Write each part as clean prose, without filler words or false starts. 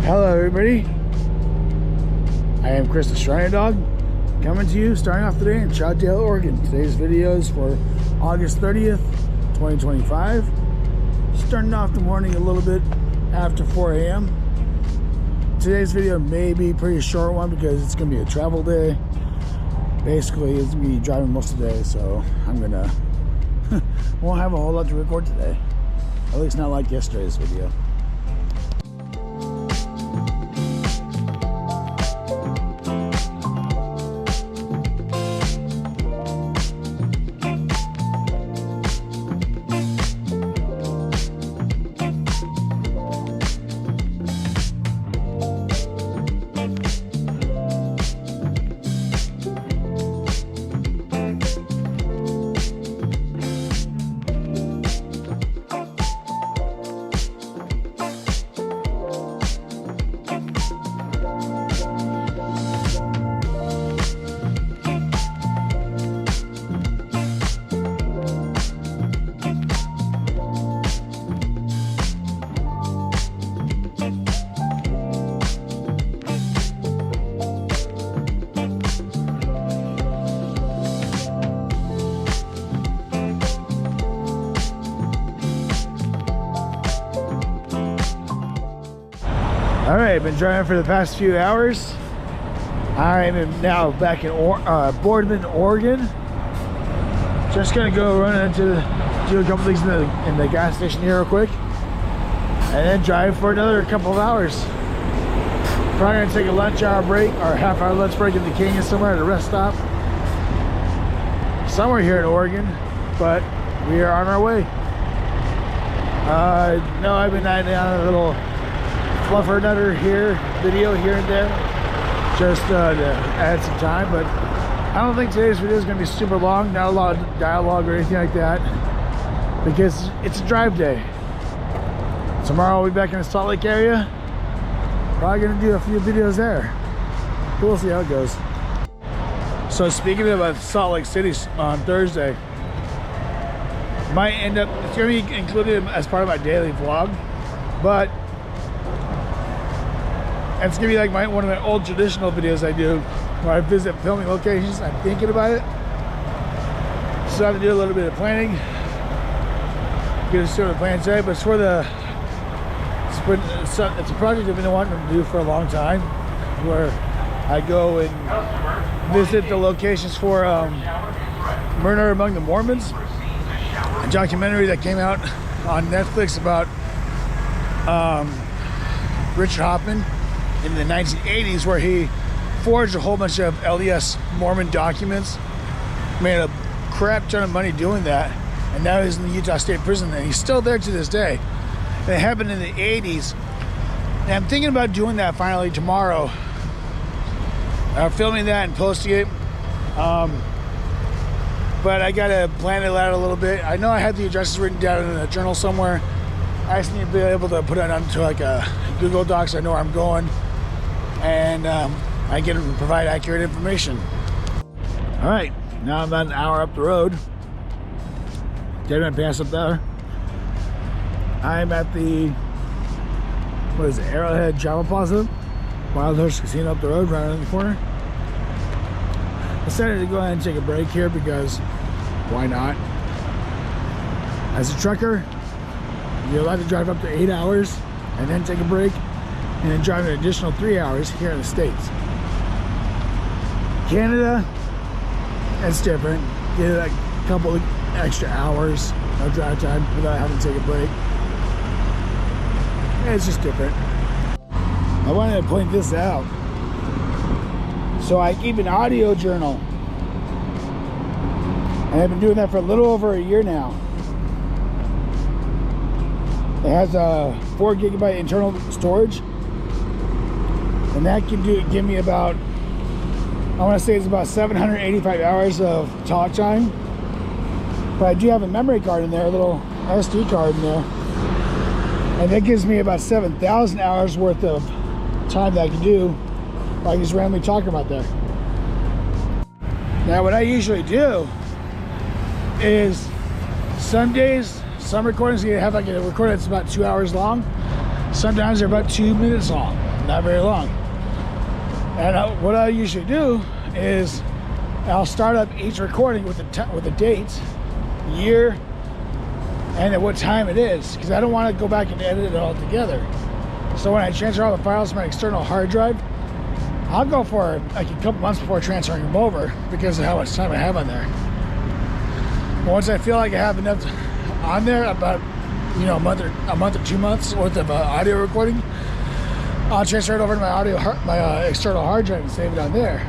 Hello everybody, I am Chris the Shrine Dog, coming to you starting off today in Troutdale, Oregon. Today's video is for August 30th, 2025. Starting off the morning a little bit after 4 a.m. Today's video may be a pretty short one because it's going to be a travel day. Basically, it's going to be driving most of the day, so I'm going to won't have a whole lot to record today. At least not like yesterday's video. Alright, I've been driving for the past few hours. I am now back in Boardman, Oregon. Just gonna go run into do a couple things in the gas station here real quick, and then drive for another couple of hours. Probably gonna take a lunch hour break or a half-hour lunch break in the canyon somewhere at a rest stop somewhere here in Oregon, but we are on our way. No, I've been adding on a little fluffer nutter video here and there, just to add some time, but I don't think today's video is going to be super long, not a lot of dialogue or anything like that, because it's a drive day. Tomorrow I'll be back in the Salt Lake area, probably going to do a few videos there. We'll see how it goes. So speaking about Salt Lake City on Thursday, might end up, it's going to be included as part of my daily vlog, but it's gonna be like one of my old traditional videos I do where I visit filming locations. I'm thinking about it, so I have to do a little bit of planning, get a sort of plan today. But it's for it's a project I've been wanting to do for a long time, where I go and visit the locations for Murder Among the Mormons, a documentary that came out on Netflix about Richard Hoffman in the 1980s, where he forged a whole bunch of LDS Mormon documents, made a crap ton of money doing that, and now he's in the Utah State Prison, and he's still there to this day. And it happened in the 80s, and I'm thinking about doing that finally tomorrow, filming that and posting it, but I gotta plan it out a little bit. I know I had the addresses written down in a journal somewhere. I just need to be able to put it onto like a Google Docs. I know where I'm going, and I can provide accurate information. All right, now I'm about an hour up the road. Dead pass up there. I'm at the, what is it, Arrowhead Travel Plaza, Wild Horse Casino up the road, right around the corner. Decided to go ahead and take a break here because why not? As a trucker, you're allowed to drive up to 8 hours and then take a break, and then drive an additional 3 hours here in the States. Canada, it's different. Get like a couple of extra hours of drive time without having to take a break. It's just different. I wanted to point this out. So I keep an audio journal, and I've been doing that for a little over a year now. It has a 4 gigabyte internal storage, and that can give me about, I want to say it's about 785 hours of talk time. But I do have a memory card in there, a little SD card in there, and that gives me about 7,000 hours worth of time that I can do, like just randomly talking about that. Now what I usually do is some days, some recordings you have like a recording that's about 2 hours long. Sometimes they're about 2 minutes long. not very long. And what I usually do is I'll start up each recording with the date, year, and at what time it is, because I don't want to go back and edit it all together. So when I transfer all the files to my external hard drive, I'll go for like a couple months before transferring them over because of how much time I have on there. But once I feel like I have enough on there, about a month or 2 months worth of audio recording, I'll transfer it over to my external hard drive and save it on there.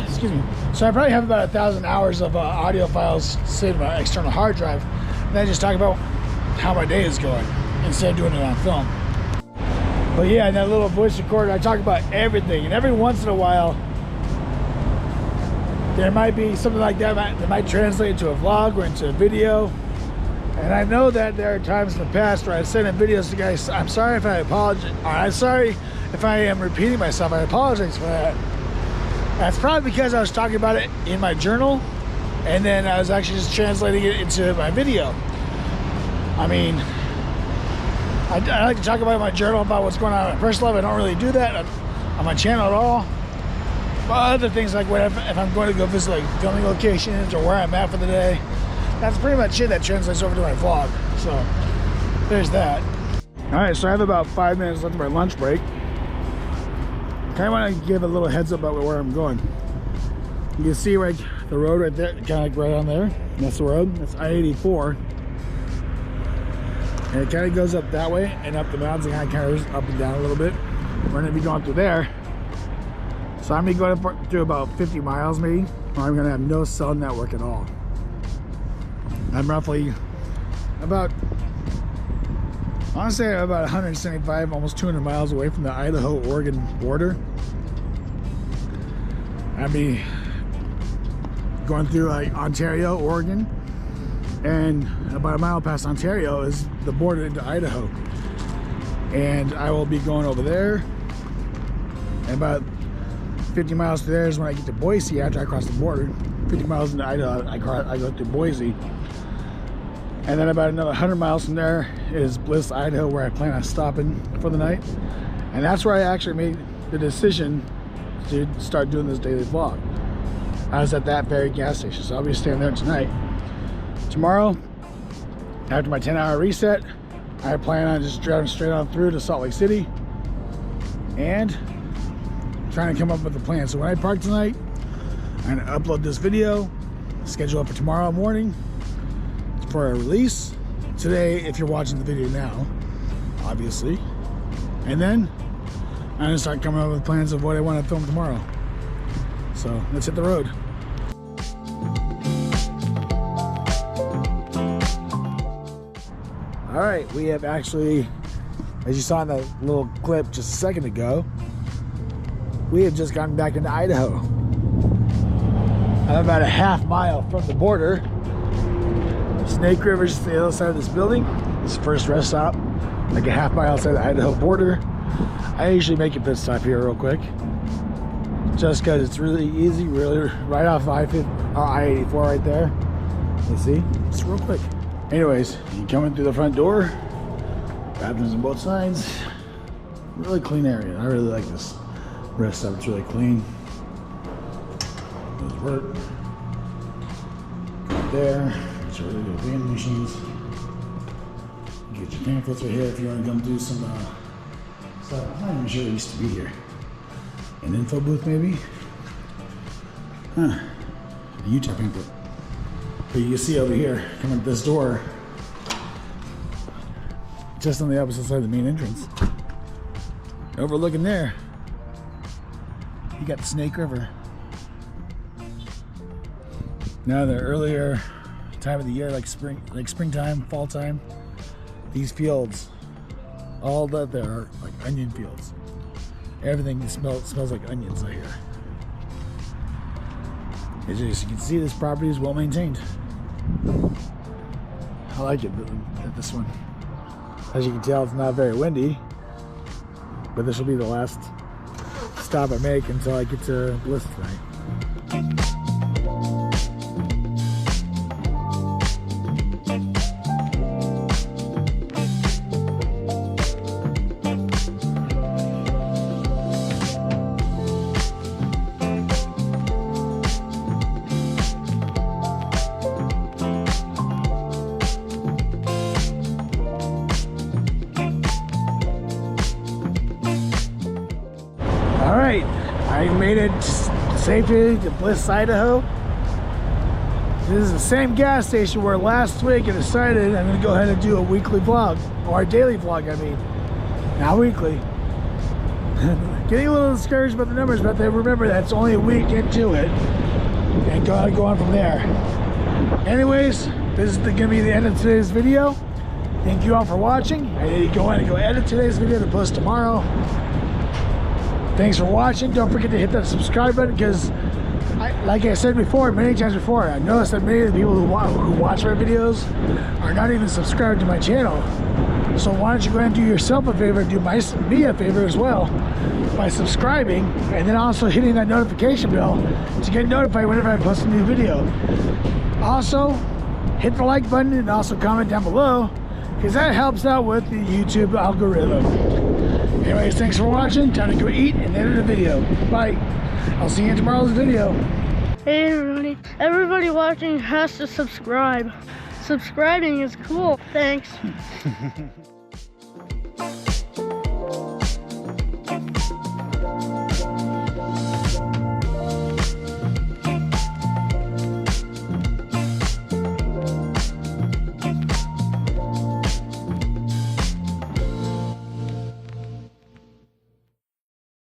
Excuse me. So I probably have about 1,000 hours of audio files saved on my external hard drive, and then just talk about how my day is going instead of doing it on film. But yeah, in that little voice recorder, I talk about everything, and every once in a while, there might be something like that that might translate into a vlog or into a video. And I know that there are times in the past where I send in videos to guys. I'm sorry if I apologize. I'm sorry if I am repeating myself. I apologize for that. That's probably because I was talking about it in my journal, and then I was actually just translating it into my video. I mean, I like to talk about my journal, about what's going on in my personal life. I don't really do that on my channel at all. But other things like if I'm going to go visit like filming locations or where I'm at for the day, that's pretty much it that translates over to my vlog. So there's that. All right, so I have about 5 minutes left of my lunch break. Kind of want to give a little heads up about where I'm going. You can see right the road right there, kind of like right on there. That's the road. That's I-84. And it kind of goes up that way and up the mountains and kind of up and down a little bit. We're going to be going through there. So I'm going to be going through about 50 miles maybe, or I'm going to have no cell network at all. I'm roughly about, I want to say about 175, almost 200 miles away from the Idaho-Oregon border. I'll be going through like Ontario, Oregon, and about a mile past Ontario is the border into Idaho. And I will be going over there, and about 50 miles to there is when I get to Boise after I cross the border. 50 miles into Idaho, I go through Boise. And then about another 100 miles from there is Bliss, Idaho, where I plan on stopping for the night. And that's where I actually made the decision to start doing this daily vlog. I was at that very gas station, so I'll be staying there tonight. Tomorrow, after my 10-hour reset, I plan on just driving straight on through to Salt Lake City and trying to come up with a plan. So when I park tonight, I'm gonna upload this video, schedule it for tomorrow morning for a release. Today, if you're watching the video now, obviously. And then I'm gonna start coming up with plans of what I want to film tomorrow. So let's hit the road. All right, we have actually, as you saw in the little clip just a second ago, we have just gotten back into Idaho. I'm about a half mile from the border. Snake River's to the other side of this building. This is the first rest stop, like a half mile outside the Idaho border. I usually make a pit stop here real quick, just because it's really easy, really right off I-84 right there. You see, it's real quick. Anyways, you come in through the front door, bathrooms on both sides. Really clean area. I really like this rest stop. It's really clean. Does work. Go up there. Get your really good vending machines. Get your pamphlets right here if you want to come do some stuff. I'm not even sure it used to be here. An info booth maybe? Huh. A Utah pamphlet. But you can see over here, coming at this door, just on the opposite side of the main entrance. Overlooking there, you got the Snake River. Now the earlier time of the year, like springtime, fall time, these fields, all that there are like onion fields. Everything smells like onions out here. As you can see, this property is well maintained. I like it, this one. As you can tell, it's not very windy, but this will be the last stop I make until I get to Bliss tonight. I made it safely to Bliss, Idaho. This is the same gas station where last week I decided I'm going to go ahead and do a weekly vlog, or a daily vlog, I mean, not weekly. Getting a little discouraged about the numbers, but they remember that's only a week into it, and go on from there. Anyways, this is going to be the end of today's video. Thank you all for watching. I need to go edit today's video to post tomorrow. Thanks for watching. Don't forget to hit that subscribe button, because like I said before, many times before, I noticed that many of the people who watch my videos are not even subscribed to my channel. So why don't you go ahead and do yourself a favor and do me a favor as well by subscribing, and then also hitting that notification bell to get notified whenever I post a new video. Also, hit the like button and also comment down below, because that helps out with the YouTube algorithm. Anyways, thanks for watching. Time to go eat and edit a video. Bye. I'll see you in tomorrow's video. Hey everybody. Everybody watching has to subscribe. Subscribing is cool. Thanks.